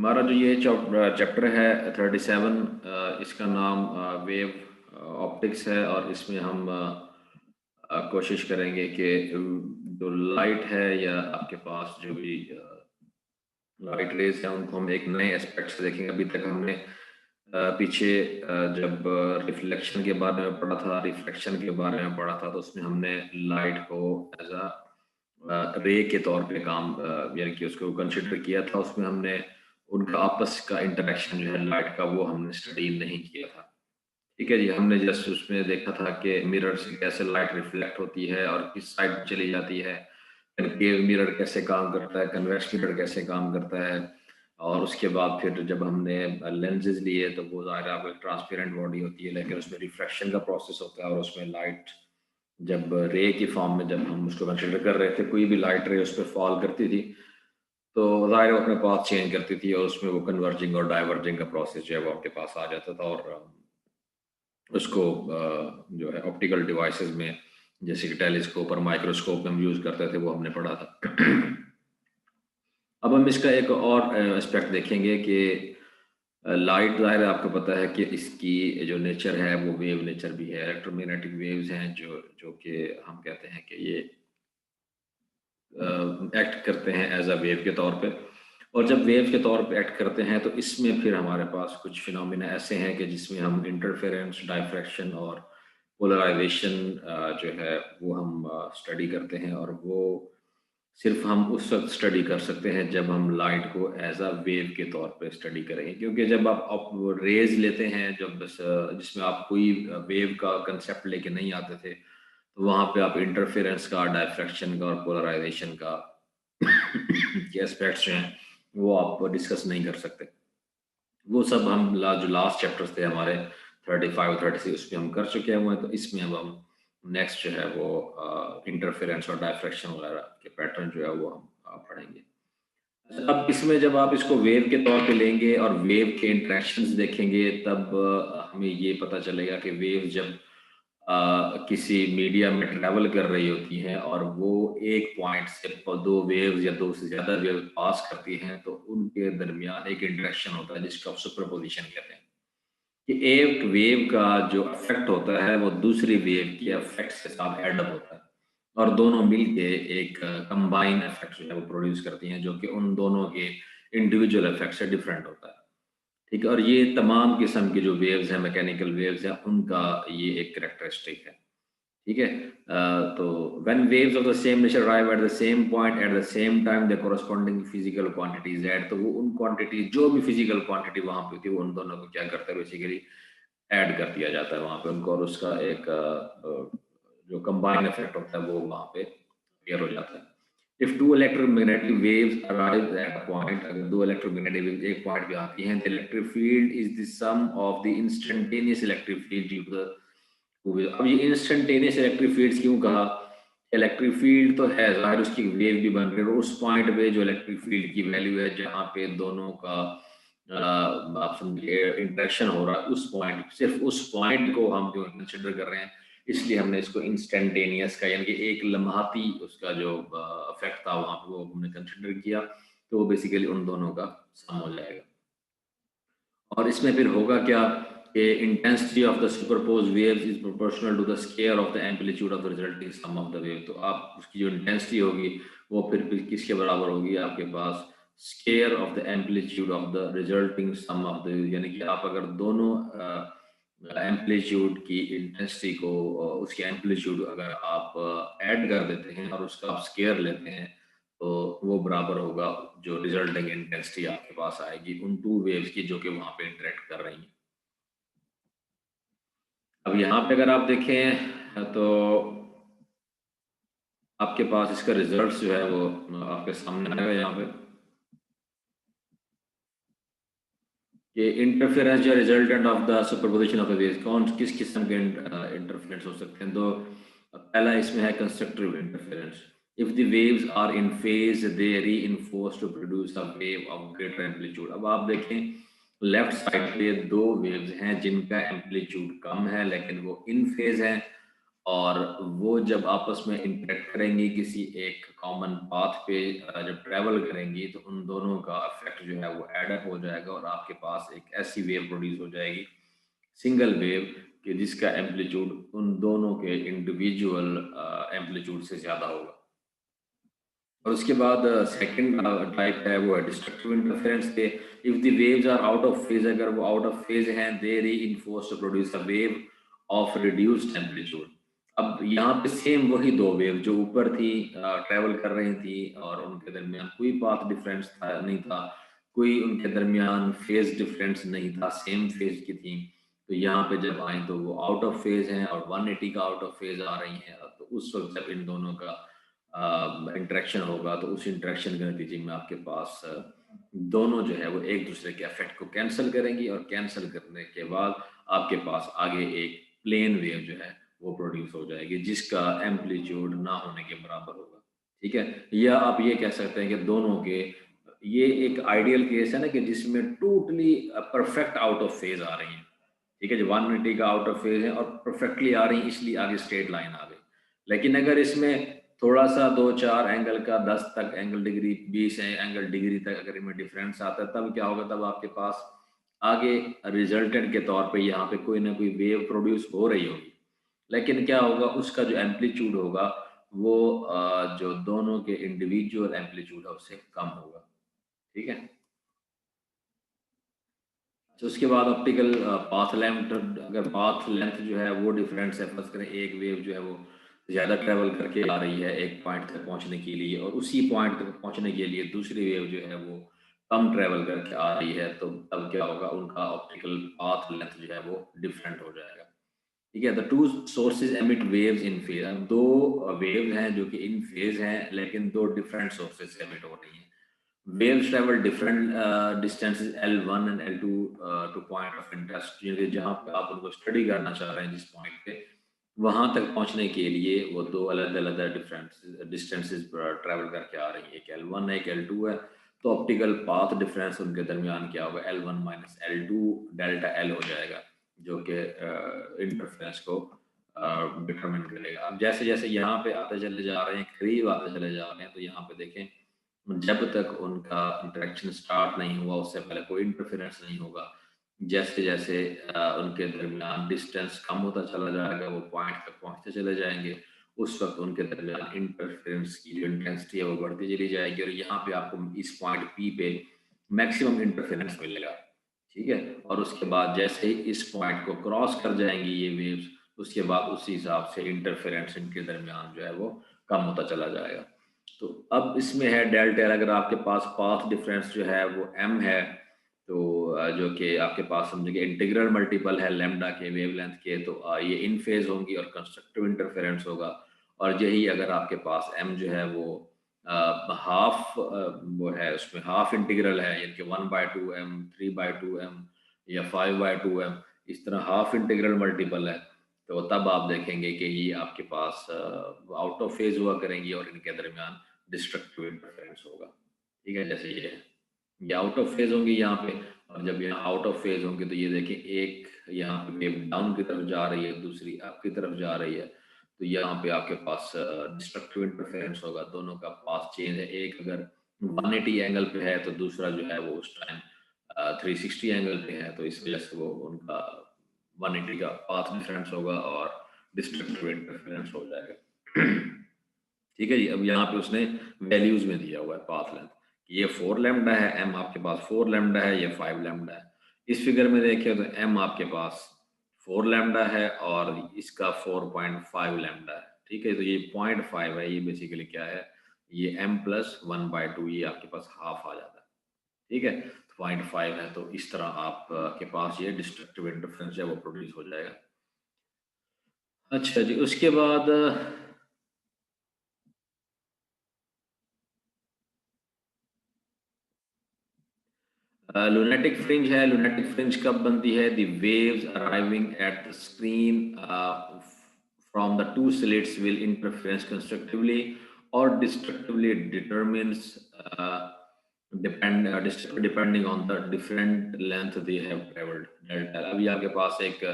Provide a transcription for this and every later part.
हमारा जो ये चैप्टर है 37, इसका नाम वेव ऑप्टिक्स है और इसमें हम कोशिश करेंगे कि जो लाइट है या आपके पास जो भी लाइट रेज है उनको हम एक नए एस्पेक्ट से देखेंगे। अभी तक हमने पीछे जब रिफ्लेक्शन के बारे में पढ़ा था, रिफ्लेक्शन के बारे में पढ़ा था, तो उसमें हमने लाइट को एज अ रे के तौर पे काम यानी कि उसको कंसिडर किया था। उसमें हमने उनका आपस का इंटरेक्शन जो है लाइट का वो हमने स्टडी नहीं किया था। ठीक है जी, हमने जस्ट उसमें देखा था कि मिरर से कैसे लाइट रिफ्लेक्ट होती है और किस साइड चली जाती है, कनकेव मिरर कैसे काम करता है, कन्वेक्स मिरर कैसे काम करता है। और उसके बाद फिर जब हमने लेंसेज लिए तो वो ज़ाहिर है आपको एक ट्रांसपेरेंट बॉडी होती है, लेकिन उसमें रिफ्रैक्शन का प्रोसेस होता है और उसमें लाइट जब रे की फॉर्म में जब हम उसको कंसिडर कर रहे थे, कोई भी लाइट रे उस पर फॉल करती थी तो ज़ाहिर है वो अपने पाथ चेंज करती थी और उसमें वो कन्वर्जिंग और डाइवर्जिंग का प्रोसेस जो है वो आपके पास आ जाता था। और उसको जो है ऑप्टिकल डिवाइसेस में जैसे कि टेलीस्कोप और माइक्रोस्कोप में हम यूज़ करते थे, वो हमने पढ़ा था। अब हम इसका एक और एस्पेक्ट देखेंगे कि लाइट ज़ाहिर है आपको पता है कि इसकी जो नेचर है वो वेव नेचर भी है। इलेक्ट्रोमैग्नेटिक वेव्स हैं जो जो कि हम कहते हैं कि ये एक्ट करते हैं एज अ वेव के तौर पे। और जब वेव के तौर पे एक्ट करते हैं तो इसमें फिर हमारे पास कुछ फिनोमिना ऐसे हैं कि जिसमें हम इंटरफेरेंस, डायफ्रैक्शन और पोलराइजेशन जो है वो हम स्टडी करते हैं। और वो सिर्फ हम उस वक्त स्टडी कर सकते हैं जब हम लाइट को एज अ वेव के तौर पे स्टडी करेंगे, क्योंकि जब आप रेज लेते हैं जब जिसमें आप कोई वेव का कंसेप्ट लेके नहीं आते थे, तो वहाँ पे आप इंटरफेरेंस का, डायफ्रैक्शन का और पोलराइजेशन का के एस्पेक्ट्स जो हैं वो आप डिस्कस नहीं कर सकते। वो सब हम जो लास्ट चैप्टर्स थे हमारे 35 36 उसमें हम कर चुके हुए हैं। तो इसमें अब हम नेक्स्ट जो है वो इंटरफेरेंस और डायफ्रैक्शन वगैरह के पैटर्न जो है वो हम पढ़ेंगे। अच्छा, अब इसमें जब आप इसको वेव के तौर पे लेंगे और वेव के इंटरेक्शंस देखेंगे तब हमें ये पता चलेगा कि वेव जब किसी मीडिया में ट्रैवल कर रही होती हैं और वो एक पॉइंट से दो वेव्स या दो से ज्यादा वेव पास करती हैं तो उनके दरमियान एक इंटरेक्शन होता है जिसको आप सुपरपोजिशन कहते हैं। कि एक वेव का जो इफेक्ट होता है वो दूसरी वेव के इफेक्ट के साथ एड अप होता है और दोनों मिलके एक कंबाइन इफेक्ट जो है वो प्रोड्यूस करती हैं, जो कि उन दोनों के इंडिविजुअल इफेक्ट से डिफरेंट होता है। ठीक है, और ये तमाम किस्म की जो वेव्स हैं, मैकेनिकल वेव्स हैं, उनका ये एक करेक्टरिस्टिक है। ठीक है, तो when waves of the same nature arrive at the same point at the same time the corresponding physical quantities add, तो वो उन क्वांटिटी जो भी फिजिकल क्वांटिटी वहां पे होती है वो उन दोनों को क्या करता है, बेसिकली ऐड कर दिया जाता है वहां पे उनको, और उसका एक जो कंबाइन इफेक्ट होता है वो वहां पे क्लियर हो जाता है। If two electromagnetic waves arrive at a point, अगर दो electromagnetic waves एक पॉइंट पे आती हैं, the electric field is the sum of the instantaneous electric field due to the अब ये इंस्टेंटेनियस इलेक्ट्रिक फील्ड क्यों कहा? इलेक्ट्रिक फील्ड तो है, जाहिर उसकी वेव भी बन रही है और उस पॉइंट पे जो इलेक्ट्रिक फील्ड की वैल्यू है जहाँ पे दोनों का आप समझिए इंटरेक्शन हो रहा है, उस पॉइंट, सिर्फ उस पॉइंट को हम जो कंसिडर कर रहे हैं, इसलिए हमने इसको इंस्टेंटेनियस का यानी कि एक लम्हाती उसका जो इफेक्ट था वहां पे वो हमने कंसिडर किया। तो वो बेसिकली उन दोनों का सम हो जाएगा। और इसमें फिर होगा क्या कि intensity of the superpose waves is proportional to the square of the amplitude of the resulting sum of the wave. तो आप उसकी जो इंटेंसिटी होगी वो फिर किसके बराबर होगी? आपके पास square of the amplitude of the resulting sum of the wave, यानी कि आप अगर दोनों एम्पलीट्यूड की इंटेंसिटी को उसके एम्पलीट्यूड अगर आप ऐड कर देते हैं और उसका आप स्केयर लेते हैं तो वो बराबर होगा जो रिजल्टिंग इंटेंसिटी आपके पास आएगी उन टू वेव्स की जो कि वहां पे इंटरेक्ट कर रही हैं। अब यहाँ पे अगर आप देखें तो आपके पास इसका रिजल्ट जो है वो आपके सामने आएगा यहाँ पे कि इंटरफेरेंस जो resultant of the superposition of the waves, कौन किस किस्म के इंटरफेरेंस हो सकते हैं। तो पहला इसमें है constructive interference. If the waves are in phase they reinforce to produce a wave of greater amplitude. अब आप देखें लेफ्ट साइड पे दो वेव्स हैं जिनका एम्पलीट्यूड कम है लेकिन वो इन फेज है, और वो जब आपस में इंटरेक्ट करेंगी किसी एक कॉमन पाथ पे, जब ट्रैवल करेंगी तो उन दोनों का इफेक्ट जो है वो एड अप हो जाएगा और आपके पास एक ऐसी वेव प्रोड्यूस हो जाएगी, सिंगल वेव, कि जिसका एम्पलीट्यूड उन दोनों के इंडिविजुअल एम्पलीट्यूड से ज़्यादा होगा। और उसके बाद सेकंड टाइप है वो है डिस्ट्रक्टिव इंटरफेरेंस के। If the waves are out of phase, अगर वो आउट ऑफ फेज हैं, they reinforce to produce a wave of reduced amplitude. अब यहाँ पे सेम वही दो वेव जो ऊपर थी, ट्रेवल कर रही थी और उनके दरमियान कोई पाथ डिफरेंस था नहीं था, कोई उनके दरमियान फेज डिफरेंस नहीं था, सेम फेज की थी। तो यहाँ पे जब आए तो वो आउट ऑफ फेज हैं और 180 का आउट ऑफ फेज आ रही हैं, तो उस वक्त जब इन दोनों का इंटरेक्शन होगा तो उस इंटरेक्शन के नतीजे में आपके पास दोनों जो है वो एक दूसरे के इफेक्ट को कैंसिल करेंगी और कैंसिल करने के बाद आपके पास आगे एक प्लेन वेव जो है वो प्रोड्यूस हो जाएगी जिसका एम्पलीट्यूड ना होने के बराबर होगा। ठीक है, या आप ये कह सकते हैं कि दोनों के, ये एक आइडियल केस है ना कि जिसमें totally perfect out of phase आ रही है। ठीक है, जो 180 का आउट ऑफ फेज है और परफेक्टली आ रही है, इसलिए आगे स्ट्रेट लाइन आ गई। लेकिन अगर इसमें थोड़ा सा 2-4 एंगल का 10 तक एंगल डिग्री, 20 एंगल डिग्री तक अगर इनमें डिफरेंस आता है, तब क्या होगा, तब आपके पास आगे रिजल्टेंट के तौर पे यहाँ पे कोई ना कोई वेव प्रोड्यूस हो रही होगी, लेकिन क्या होगा, उसका जो एम्पलीट्यूड होगा वो जो दोनों के इंडिविजुअल एम्पलीट्यूड है उससे कम होगा। ठीक है, तो उसके बाद ऑप्टिकल पाथ लेंथ, अगर पाथ लेंथ जो है वो डिफरेंस है, फर्ज करें एक वेव जो है वो ज़्यादा ट्रेवल करके आ रही है एक पॉइंट तक पहुंचने के लिए, और उसी पॉइंट तक पहुंचने के लिए दूसरी वेव जो है वो कम ट्रेवल करके आ रही है, तो तब क्या होगा, उनका ऑप्टिकल पाथ लेंथ जो है वो डिफरेंट हो जाएगा। ठीक है, the two sources emit waves in phase, दो वेव हैं जो कि इन फेज हैं लेकिन दो डिफरेंट सोर्सेज से एमिट हो रही हैं। Waves travel different distances L1 and L2 to point of interest, यानी जहाँ पे आप उनको स्टडी करना चाह रहे हैं जिस पॉइंट पे, वहां तक पहुंचने के लिए वो दो अलग अलग डिफरेंट डिस्टेंसेस ट्रैवल करके आ रही है, एक L1 है एक L2 है। तो ऑप्टिकल पाथ डिफरेंस उनके दरमियान क्या होगा, L1 minus L2 delta L हो जाएगा, जो कि इंटरफेरेंस को डिटरमिन करेगा। अब जैसे जैसे यहाँ पे आते चले जा रहे हैं, करीब आते चले जा रहे हैं, तो यहाँ पे देखें जब तक उनका इंटरेक्शन स्टार्ट नहीं हुआ उससे पहले कोई इंटरफेरेंस नहीं होगा। जैसे जैसे उनके दरमियान डिस्टेंस कम होता चला जाएगा, वो पॉइंट तक पहुंचते चले जाएंगे, उस वक्त उनके दरमियान इंटरफेरेंस की जो इंटेंसिटी है वो बढ़ती चली जाएगी, और यहाँ पे आपको इस पॉइंट पी पे मैक्सिमम इंटरफेरेंस मिलेगा। ठीक है, और उसके बाद जैसे ही इस पॉइंट को क्रॉस कर जाएंगी ये वेव्स, उसके बाद उसी हिसाब से इंटरफेरेंस इनके दरमियान जो है वो कम होता चला जाएगा। तो अब इसमें है डेल्टा एल, अगर आपके पास पाथ डिफरेंस जो है वो m है, तो जो कि आपके पास समझिए इंटीग्रल मल्टीपल है लेमडा के वेवलेंथ के, तो ये इन फेज होंगी और कंस्ट्रक्टिव इंटरफेरेंस होगा। और यही अगर आपके पास m जो है वो हाफ वो है, उसमें हाफ इंटीग्रल है, यानी कि 1/2m, 3/2m या 5/2m, इस तरह हाफ इंटीग्रल मल्टीपल है, तो तब आप देखेंगे कि ये आपके पास आउट ऑफ फेज हुआ करेंगी और इनके दरमियान डिस्ट्रक्टिव इंटरफेरेंस होगा। ठीक है, जैसे ये आउट ऑफ फेज होंगी यहाँ पे, और जब यहाँ आउट ऑफ फेज होंगे तो ये देखिए एक यहाँ पे वेव डाउन की तरफ जा रही है, दूसरी अप की तरफ जा रही है, तो यहाँ पे आपके पास डिस्ट्रक्टिव इंटरफेरेंस होगा। दोनों का पाथ चेंज है, एक अगर 180 एंगल पे है तो दूसरा जो है वो उस टाइम 360 एंगल पे है, तो इस वजह से वो उनका 180 का पाथ डिफरेंस होगा और डिस्ट्रक्टिव इंटरफेरेंस हो जाएगा। ठीक है जी, अब यहाँ पे उसने वैल्यूज में दिया हुआ है पाथ लेंथ, ये 4 लैम्डा है, m आपके पास 4 लैम्डा है, ये 5 लैम्डा है। इस फिगर में देखें तो m आपके पास 4 लैम्डा है और इसका 4.5 लैम्डा है। ठीक है, तो ये 0.5 है, ये बेसिकली क्या है, ये m प्लस 1/2, ये आपके पास हाफ आ जाता है। ठीक है, 0.5 है, तो इस तरह आप के पास ये डिस्ट्रक्टिव इंटरफेरेंस है वो प्रोड्यूस हो जाएगा। अच्छा जी, उसके बाद लुनेटिक फ्रिंज है। लुनेटिक फ्रिंज कब बनती है, the waves arriving at the screen from the two slits will interference constructively और destructively determines depending on the different length they have travelled delta. अभी आपके पास एक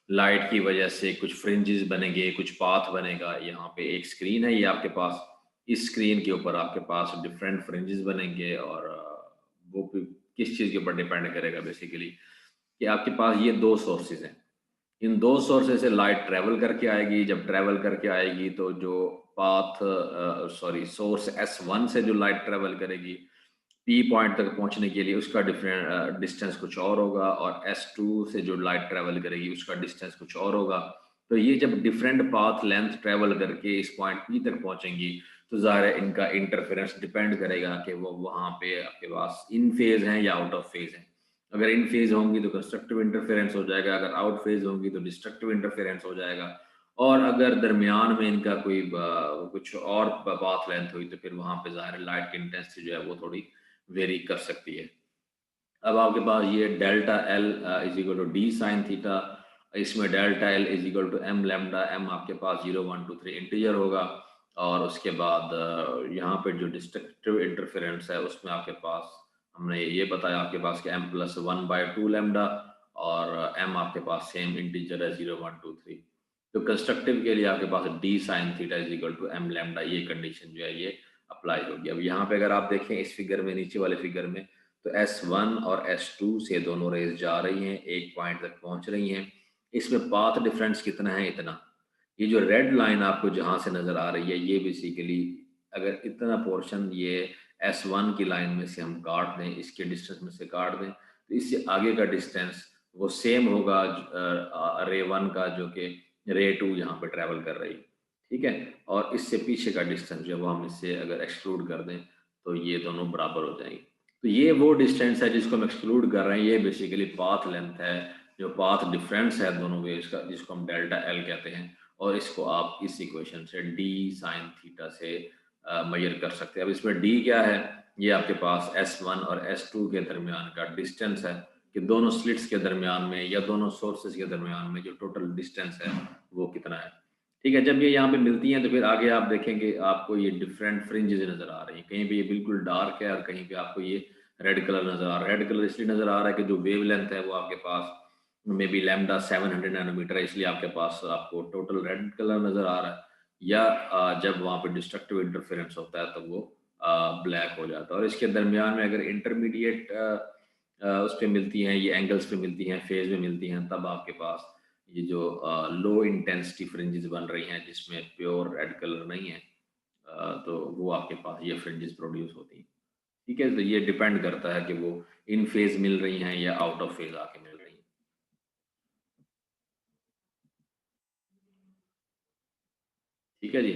लाइट की वजह से कुछ फ्रिंजेस बनेंगे, कुछ पाथ बनेगा। यहाँ पे एक स्क्रीन है ये आपके पास, इस स्क्रीन के ऊपर आपके पास डिफरेंट फ्रिंजेस बनेंगे और वो किस चीज़ के ऊपर डिपेंड करेगा बेसिकली कि आपके पास ये 2 सोर्सेज़ हैं। इन 2 सोर्सेज़ से लाइट ट्रैवल करके आएगी, जब ट्रैवल करके आएगी तो जो पाथ सोर्स S1 से जो लाइट ट्रैवल करेगी, पी पॉइंट तक पहुंचने के लिए उसका डिफरेंट डिस्टेंस कुछ और होगा और S2 से जो लाइट ट्रैवल करेगी उसका डिस्टेंस कुछ और होगा। तो ये जब डिफरेंट पाथ लेंथ ट्रैवल करके इस पॉइंट पी तक पहुंचेंगी तो ज़ाहिर है इनका इंटरफेरेंस डिपेंड करेगा कि वो वहाँ पे आपके पास इन फेज़ हैं या आउट ऑफ फेज़ हैं। अगर इन फेज़ होंगी तो कंस्ट्रक्टिव इंटरफेरेंस हो जाएगा, अगर आउट फेज़ होंगी तो डिस्ट्रक्टिव इंटरफेरेंस हो जाएगा और अगर दरमियान में इनका कोई कुछ और पाथ लेंथ हुई तो फिर वहाँ पे ज़ाहिर है लाइट की इंटेंसिटी जो है वो थोड़ी वेरी कर सकती है। अब आपके पास ये delta L is equal to D sine theta, इसमें delta L is equal to M lambda, M आपके पास 0 1 2 3 इंटीजर होगा और उसके बाद यहाँ पे जो डिस्ट्रक्टिव इंटरफेरेंस है उसमें आपके पास हमने ये बताया आपके पास कि एम प्लस 1/2 लैम्डा और एम आपके पास सेम इंटीजर है 0 1 2 3। तो कंस्ट्रक्टिव के लिए आपके पास D sine theta is equal to M lambda, ये कंडीशन जो है ये अप्लाई होगी। अब यहाँ पे अगर आप देखें इस फिगर में, नीचे वाले फिगर में, तो S1 और S2 से दोनों रेज जा रही हैं, एक पॉइंट तक पहुंच रही हैं। इसमें पाथ डिफरेंस कितना है? इतना। ये जो रेड लाइन आपको जहां से नजर आ रही है ये बेसिकली अगर इतना पोर्शन ये S1 की लाइन में से हम काट दें, इसके डिस्टेंस में से काट दें तो इससे आगे का डिस्टेंस वो सेम होगा रे 1 का जो कि रे 2 यहाँ पे ट्रेवल कर रही है। ठीक है, और इससे पीछे का डिस्टेंस जो वो हम इससे अगर एक्सक्लूड कर दें तो ये दोनों बराबर हो जाएंगे। तो ये वो डिस्टेंस है जिसको हम एक्सक्लूड कर रहे हैं, ये बेसिकली पाथ लेंथ है, जो पाथ डिफरेंस है दोनों वेव्स का, जिसको हम डेल्टा एल कहते हैं और इसको आप इस इक्वेशन से डी साइन थीटा से मेजर कर सकते हैं। अब इसमें डी क्या है? ये आपके पास S1 और S2 के दरमियान का डिस्टेंस है कि दोनों स्लिट्स के दरमियान में या दोनों सोर्सेज के दरमियान में जो टोटल डिस्टेंस है वो कितना है। ठीक है, जब ये यहाँ पे मिलती हैं तो फिर आगे आप देखेंगे आपको ये डिफरेंट फ्रिंजेस नजर आ रही हैं, कहीं पे ये बिल्कुल डार्क है और कहीं पे आपको ये रेड कलर नजर आ रहा है। रेड कलर इसलिए नजर आ रहा है कि जो वेव लेंथ है वो आपके पास मे बी लैम्डा 700 नैनोमीटर है, इसलिए आपके पास आपको टोटल रेड कलर नजर आ रहा है। या जब वहाँ पे डिस्ट्रक्टिव इंटरफेरेंस होता है तो वो ब्लैक हो जाता है। और इसके दरमियान में अगर इंटरमीडिएट उस पे मिलती हैं, ये एंगल्स पे मिलती हैं, फेज में मिलती हैं, तब आपके पास ये जो लो इंटेंसिटी फ्रिंजेस बन रही हैं जिसमें प्योर रेड कलर नहीं है, तो वो आपके पास ये फ्रिंजेस प्रोड्यूस होती हैं। ठीक है, तो ये डिपेंड करता है कि वो इन फेज मिल रही हैं या आउट ऑफ फेज आके मिल रही हैं। ठीक है जी।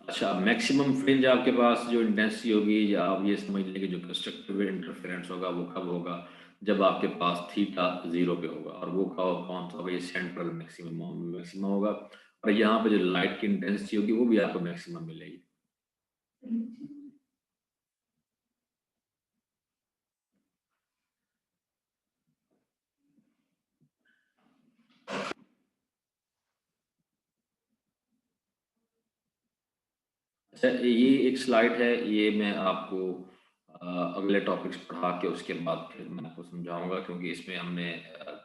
अच्छा, मैक्सिमम फ्रिंज आपके पास जो इंटेंसिटी होगी या आप ये समझ लें कि जो कंस्ट्रक्टिव इंटरफेरेंस होगा वो कब होगा? जब आपके पास थीटा 0 पे होगा और वो कौन सा होगा? ये सेंट्रल मैक्सिमम मैक्सिमम होगा और यहाँ पे जो लाइट की इंटेंसिटी होगी वो भी आपको मैक्सिमम मिलेगी। अच्छा, ये एक स्लाइड है, ये मैं आपको अगले टॉपिक्स पढ़ा के उसके बाद फिर मैं आपको समझाऊंगा क्योंकि इसमें हमने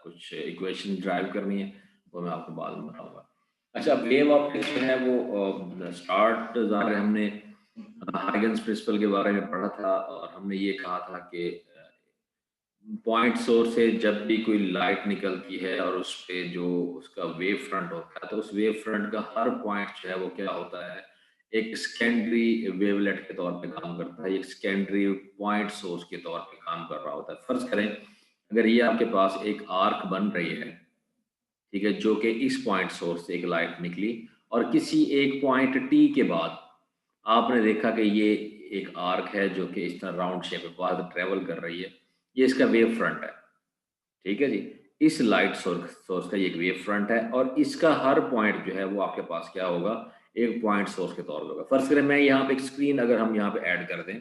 कुछ इक्वेशन ड्राइव करनी है, वो मैं आपको बाद में बताऊंगा। अच्छा, वेव ऑप्टिक्स जो है वो स्टार्ट ज़ाहिर है हमने हाइगन्स प्रिंसिपल के बारे में पढ़ा था और हमने ये कहा था कि पॉइंट सोर्स से जब भी कोई लाइट निकलती है और उस पे जो उसका वेव फ्रंट होता है तो उस वेव फ्रंट का हर पॉइंट जो है वो क्या होता है? एक सेकेंडरी वेवलेट के तौर पे काम करता है, एक सेकेंडरी पॉइंट सोर्स के तौर पे काम कर रहा होता है। फर्ज करें अगर ये आपके पास एक आर्क बन रही है, ठीक है, जो कि इस पॉइंट सोर्स से एक लाइट निकली और किसी एक पॉइंट टी के बाद आपने देखा कि ये एक आर्क है जो कि इस तरह राउंड शेप में बाद ट्रेवल कर रही है, ये इसका वेव फ्रंट है। ठीक है जी, इस लाइट सोर्स सोर्स का ये एक वेव फ्रंट है और इसका हर पॉइंट जो है वो आपके पास क्या होगा? एक पॉइंट सोर्स के तौर पे होगा। फर्ज करें मैं यहाँ पे एक स्क्रीन अगर हम यहाँ पे ऐड कर दें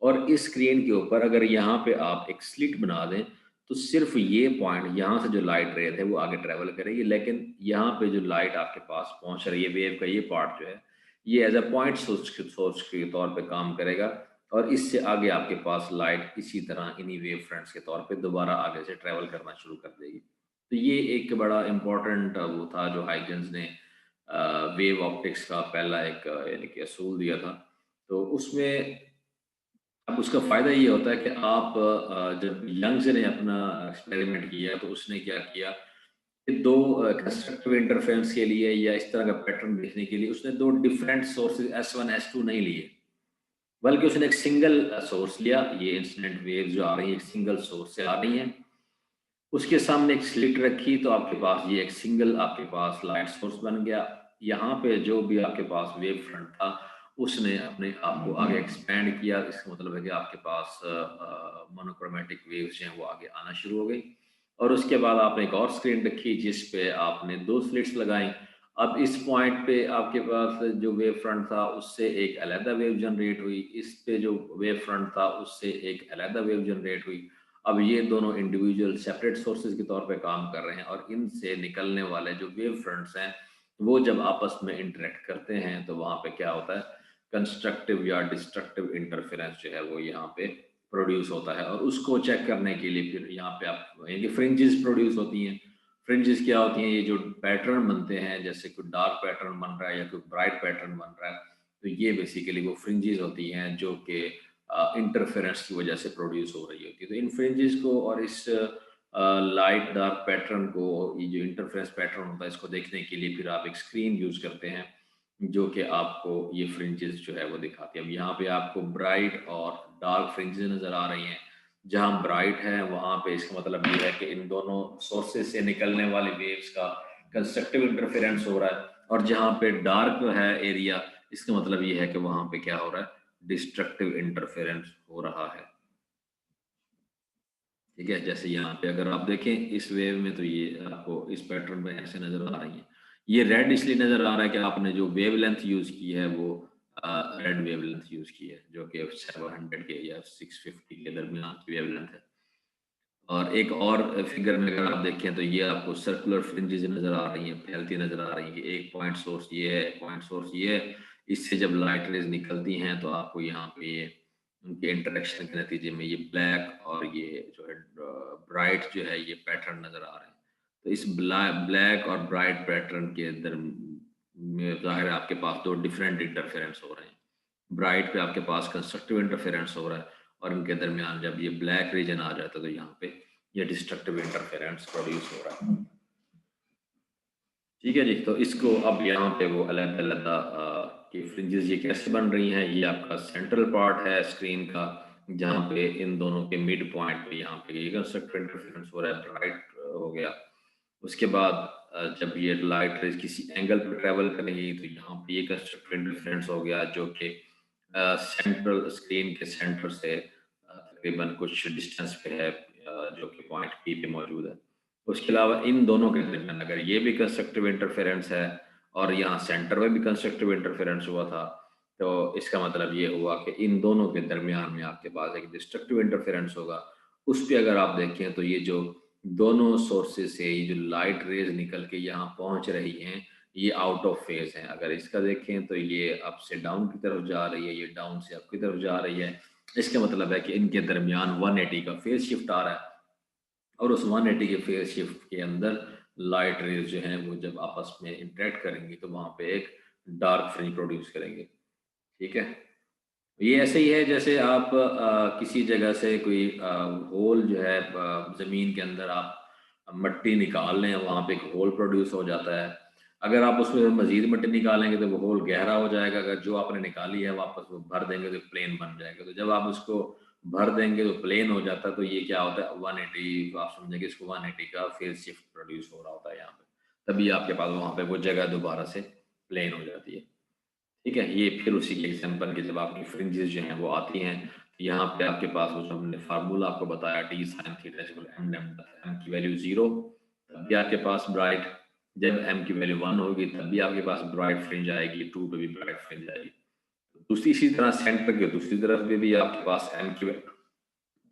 और इस स्क्रीन के ऊपर अगर यहाँ पे आप एक स्लिट बना दें तो सिर्फ ये पॉइंट यहाँ से जो लाइट रे है वो आगे ट्रेवल करेगी, लेकिन यहाँ पे जो लाइट आपके पास पहुंच रही है वेव का ये पार्ट जो है ये एज अ पॉइंट सोर्स के तौर पे काम करेगा और इससे आगे आपके पास लाइट इसी तरह इन्हीं वेव फ्रंट्स के तौर पे दोबारा आगे से ट्रेवल करना शुरू कर देगी। तो ये एक बड़ा इम्पोर्टेंट वो था जो हाइजेंस ने वेव ऑप्टिक्स का पहला एक यानी कि असूल दिया था। तो उसमें अब उसका फ़ायदा ये होता है कि आप जब यंग्स ने अपना एक्सपेरिमेंट किया तो उसने क्या किया कि 2 कंस्ट्रक्टिव इंटरफेरेंस के लिए या इस तरह का पैटर्न देखने के लिए उसने 2 डिफरेंट सोर्सेज़ S1 S2 नहीं लिए, बल्कि उसने एक सिंगल सोर्स लिया। ये इंसिडेंट वेव जो आ रही है एक सिंगल सोर्स से आ रही हैं। उसके सामने एक स्लिट रखी तो आपके पास ये एक सिंगल आपके पास लाइट सोर्स बन गया। यहाँ पे जो भी आपके पास वेव फ्रंट था उसने अपने आप को आगे एक्सपेंड किया। इसका मतलब है कि आपके पास मोनोक्रोमेटिक वेव्स जो हैं वो आगे आना शुरू हो गई। और उसके बाद आपने एक और स्क्रीन रखी जिस पे आपने 2 स्लिट्स लगाई। अब इस पॉइंट पे आपके पास जो वेव फ्रंट था उससे एक अलग वेव जनरेट हुई, इस पे जो वेव फ्रंट था उससे एक अलग वेव जनरेट हुई। अब ये दोनों इंडिविजुअल सेपरेट सोर्सेज के तौर पे काम कर रहे हैं और इनसे निकलने वाले जो वेव फ्रंट्स हैं वो जब आपस में इंटरेक्ट करते हैं तो वहाँ पे क्या होता है, कंस्ट्रक्टिव या डिस्ट्रक्टिव इंटरफेरेंस जो है वो यहाँ पे प्रोड्यूस होता है। और उसको चेक करने के लिए फिर यहाँ पे आप यानी फ्रिंजेस प्रोड्यूस होती हैं। फ्रिंजेस क्या होती हैं, ये जो पैटर्न बनते हैं जैसे कोई डार्क पैटर्न बन रहा है या कोई ब्राइट पैटर्न बन रहा है, तो ये बेसिकली वो फ्रिंजेस होती हैं जो कि इंटरफेरेंस की वजह से प्रोड्यूस हो रही होती है। तो इन फ्रिंजेस को और इस लाइट डार्क पैटर्न को, ये जो इंटरफेरेंस पैटर्न होता है इसको देखने के लिए फिर आप एक स्क्रीन यूज करते हैं जो कि आपको ये फ्रिंजेस जो है वो दिखाती है। अब यहाँ पे आपको ब्राइट और डार्क फ्रिंजेस नजर आ रही हैं। जहाँ ब्राइट है वहाँ पे इसका मतलब ये है कि इन दोनों सोर्सेज से निकलने वाले वेव्स का कंस्ट्रक्टिव इंटरफेरेंस हो रहा है। और जहाँ पे डार्क है एरिया, इसका मतलब ये है कि वहाँ पे क्या हो रहा है, डिस्ट्रक्टिव इंटरफेरेंस हो रहा है। ठीक है, जैसे यहाँ पे अगर आप देखें इस वेव में तो ये आपको इस पैटर्न में ऐसे नजर आ रही है। ये रेड इसलिए नजर आ रहा है कि आपने जो वेव लेंथ यूज की है वो रेड वेव लेंथ यूज की है जो कि 700 के या 650 के दरमियान की वेव लेंथ है। और एक और फिगर में अगर आप देखें तो ये आपको सर्कुलर फ्रिंजेस नजर आ रही हैं, फैलती नजर आ रही है कि एक पॉइंट सोर्स ये है, पॉइंट सोर्स ये है। इससे जब लाइट रेज निकलती हैं तो आपको यहाँ पे ये उनके इंटरेक्शन के नतीजे में ये ब्लैक और ये जो है ब्राइट जो है ये पैटर्न नजर आ रहे हैं। तो इस ब्लैक और ब्राइट पैटर्न के अंदर में जाहिर है आपके पास 2 डिफरेंट इंटरफेरेंस हो रहे हैं। ब्राइट पे आपके पास कंस्ट्रक्टिव इंटरफेरेंस हो रहा है और इनके दरमियान जब ये ब्लैक रीजन आ जाता है तो यहाँ पे ये डिस्ट्रक्टिव इंटरफेरेंस प्रोड्यूस हो रहा है। ठीक है जी, तो इसको अब यहाँ पे वो अलग-अलग की फ्रिंजेस ये कैसे बन रही हैं, ये आपका सेंट्रल पार्ट है स्क्रीन का, जहाँ पे इन दोनों के मिड पॉइंट पे यहाँ पे ये कंस्ट्रक्टिव इंटरफेरेंस हो रहा है, ब्राइट हो गया। उसके बाद जब ये लाइट रेज़ किसी एंगल पे ट्रैवल करेंगी तो यहाँ पे ये कंस्ट्रक्टिव इंटरफेरेंस हो गया जो कि सेंट्रल स्क्रीन के सेंटर से तकरीबन कुछ डिस्टेंस पे है, जो कि पॉइंट पी पे मौजूद है। उसके अलावा इन दोनों के दरमियान अगर ये भी कंस्ट्रक्टिव इंटरफेरेंस है और यहाँ सेंटर में भी कंस्ट्रक्टिव इंटरफेरेंस हुआ था, तो इसका मतलब ये हुआ कि इन दोनों के दरमियान में आपके पास एक डिस्ट्रक्टिव इंटरफेरेंस होगा। उस पे अगर आप देखें तो ये जो दोनों सोर्सेज से ये जो लाइट रेज निकल के यहाँ पहुंच रही हैं, ये आउट ऑफ फेज हैं। अगर इसका देखें तो ये अप से डाउन की तरफ जा रही है, ये डाउन से अप की तरफ जा रही है। इसका मतलब है कि इनके दरमियान 180 का फेज शिफ्ट आ रहा है। और उस 180 के फेज शिफ्ट के अंदर लाइट रेज जो हैं वो जब आपस में इंटरेक्ट करेंगी तो वहां पे एक डार्क फ्रिंज प्रोड्यूस करेंगे। ठीक है, ये ऐसे ही है जैसे आप किसी जगह से कोई होल जो है जमीन के अंदर आप मट्टी निकाल लें, वहां पे एक होल प्रोड्यूस हो जाता है। अगर आप उसमें मजीद मट्टी निकालेंगे तो वो होल गहरा हो जाएगा। अगर जो आपने निकाली है वापस वो भर देंगे तो प्लेन बन जाएगा। तो जब आप उसको भर देंगे तो प्लेन हो जाता है। तो ये क्या होता है, 180, आप समझेंगे इसको 180 का फेज शिफ्ट प्रोड्यूस हो रहा होता है यहाँ पे। तभी आपके पास वहां पे वो जगह दोबारा से प्लेन हो जाती है। ठीक है, ये फिर उसी के एग्जाम्पल के जब आपकी फ्रिंजेस जो हैं वो आती हैं, यहाँ पे आपके पास वो जो हमने फार्मूला आपको बताया D sine theta equal M lambda, M की वैल्यू 0 तब भी आपके पास ब्राइट, जब एम की वैल्यू 1 होगी तब भी आपके पास ब्राइट फ्रिंज आएगी, 2 पे भी ब्राइट फ्रिंज आएगी। दूसरी इसी तरह सेंटर के दूसरी तरफ पे भी आपके पास एम की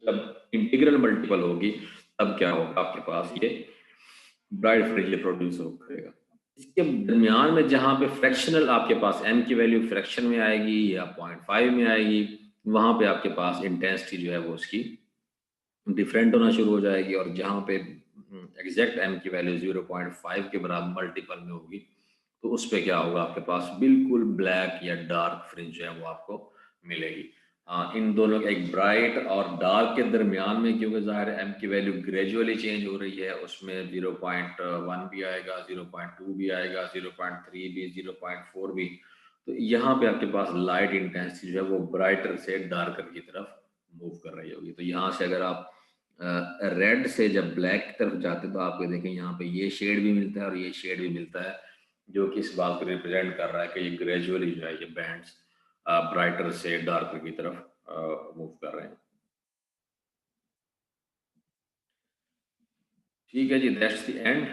जब इंटीग्रल मल्टीपल होगी तब क्या होगा, आपके पास ये ब्राइट फ्रिंज प्रोड्यूस हो करेगा। इसके दरमियान में जहाँ पे फ्रैक्शनल आपके पास m की वैल्यू फ्रैक्शन में आएगी या 0.5 में आएगी, वहां पे आपके पास इंटेंसिटी जो है वो उसकी डिफरेंट होना शुरू हो जाएगी। और जहाँ पे एग्जैक्ट m की वैल्यू 0.5 के बराबर मल्टीपल में होगी, तो उस पे क्या होगा, आपके पास बिल्कुल ब्लैक या डार्क फ्रिंज जो है वो आपको मिलेगी। इन दोनों एक ब्राइट और डार्क के दरमियान में, क्योंकि ज़ाहिर है m की वैल्यू ग्रेजुअली चेंज हो रही है, उसमें 0.1 भी आएगा, 0.2 भी आएगा, 0.3 भी, 0.4 भी। तो यहाँ पे आपके पास लाइट इंटेंसिटी जो है वो ब्राइटर से डार्कर की तरफ मूव कर रही होगी। तो यहाँ से अगर आप रेड से जब ब्लैक की तरफ जाते हैं तो आपको देखें यहाँ पे ये शेड भी मिलता है और ये शेड भी मिलता है, जो कि इस बात को रिप्रेजेंट कर रहा है कि ये ग्रेजुअली जो है ये बैंड्स ब्राइटर से डार्कर की तरफ मूव कर रहे हैं। ठीक है जी, दैट्स द एंड।